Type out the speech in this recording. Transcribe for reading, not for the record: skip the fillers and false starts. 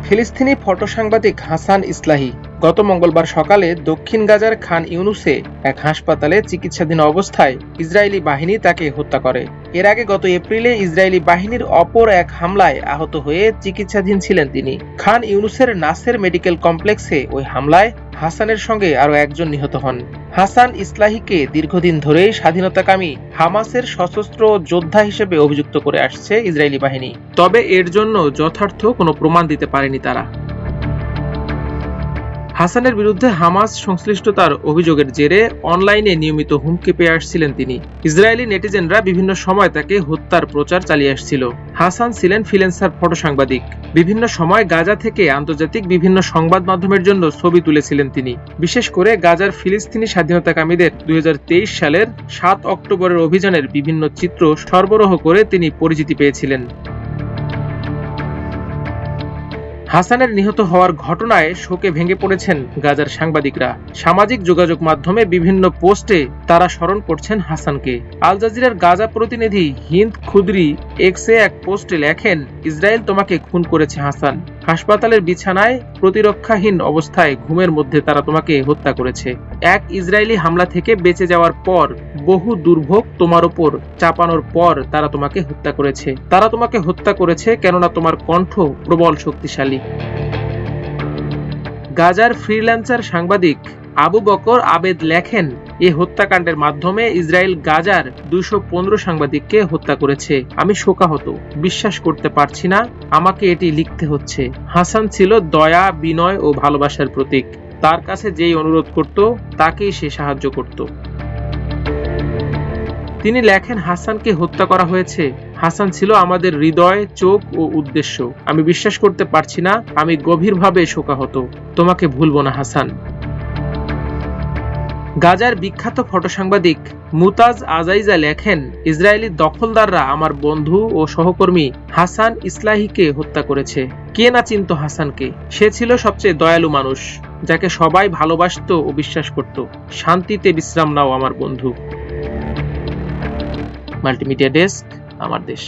ফিলিস্তিনি ফটো সাংবাদিক হাসান ইসলাহি গত মঙ্গলবার সকালে দক্ষিণ গাজার খান ইউনুসে এক হাসপাতালে চিকিৎসাধীন অবস্থায় ইসরায়েলি বাহিনী তাকে হত্যা করে। এর আগে গত এপ্রিলে ইসরায়েলি বাহিনীর অপর এক হামলায় আহত হয়ে চিকিৎসাধীন ছিলেন তিনি। খান ইউনুসের নাসের মেডিকেল কমপ্লেক্সে ওই হামলায় হাসানের সঙ্গে আরও একজন নিহত হন। হাসান ইসলাহিকে দীর্ঘদিন ধরেই স্বাধীনতাকামী হামাসের সশস্ত্র যোদ্ধা হিসেবে অভিযুক্ত করে আসছে ইসরায়েলি বাহিনী, তবে এর জন্য যথার্থ কোনো প্রমাণ দিতে পারেনি তারা। হাসানের বিরুদ্ধে হামাস সংশ্লিষ্টতার অভিযোগের জেরে অনলাইনে নিয়মিত হুমকি পেয়ে আসছিলেন তিনি। ইসরায়েলি নেটিজেনরা বিভিন্ন সময় তাকে হত্যার প্রচার চালিয়ে আসছিল। হাসান ছিলেন ফ্রিল্যান্সার ফটো সাংবাদিক। বিভিন্ন সময় গাজা থেকে আন্তর্জাতিক বিভিন্ন সংবাদ মাধ্যমের জন্য ছবি তুলেছিলেন তিনি। বিশেষ করে গাজার ফিলিস্তিনি স্বাধীনতাকামীদের 2023 সালের 7 অক্টোবরের অভিযানের বিভিন্ন চিত্র সরবরাহ করে তিনি পরিচিতি পেয়েছিলেন। হাসানের নিহত হওয়ার ঘটনায় শোকে ভেঙে পড়েছেন গাজার সাংবাদিকরা। সামাজিক যোগাযোগ মাধ্যমে বিভিন্ন পোস্টে তারা স্মরণ করছেন হাসানকে। আল জাজিরার গাজা প্রতিনিধি হিন্দ খুদরি এক্সে এক পোস্টে লেখেন, ইসরায়েল তোমাকে খুন করেছে হাসান। হাসপাতালের বিছানায় প্রতিরক্ষাহীন অবস্থায় ঘুমের মধ্যে তারা তোমাকে হত্যা করেছে। এক ইসরায়েলি হামলা থেকে বেঁচে যাওয়ার পর বহু দুর্ভোগ তোমার ওপর চাপানোর পর তারা তোমাকে হত্যা করেছে। তারা তোমাকে হত্যা করেছে কেননা তোমার কণ্ঠ প্রবল শক্তিশালী। গাজার ফ্রিল্যান্সার সাংবাদিক আবু বকর আবেদ লেখেন, এই হত্যাকাণ্ডের মাধ্যমে ইসরায়েল গাজার 215 সাংবাদিককে হত্যা করেছে। আমি শোকাহত, বিশ্বাস করতে পারছি না আমাকে এটি লিখতে হচ্ছে। হাসান ছিল দয়া, বিনয় ও ভালোবাসার প্রতীক। তার কাছে যেই অনুরোধ করত তাকেই সে সাহায্য করত। তিনি লেখেন, হাসানকে হত্যা করা হয়েছে। হাসান ছিল আমাদের হৃদয়, চোখ ও উদ্দেশ্য। আমি বিশ্বাস করতে পারছি না, আমি গভীরভাবে শোকাহত। তোমাকে ভুলব না হাসান। গাজার বিখ্যাত ফটো সাংবাদিক মুতাজ আজাইজা লেখেন, ইসরায়েলি দখলদাররা আমার বন্ধু ও সহকর্মী হাসান ইসলাহিকে হত্যা করেছে। কে না চিনত হাসানকে? সে ছিল সবচেয়ে দয়ালু মানুষ, যাকে সবাই ভালোবাসত ও বিশ্বাস করত। শান্তিতে বিশ্রাম নাও আমার বন্ধু। মাল্টিমিডিয়া ডেস্ক, আমার দেশ।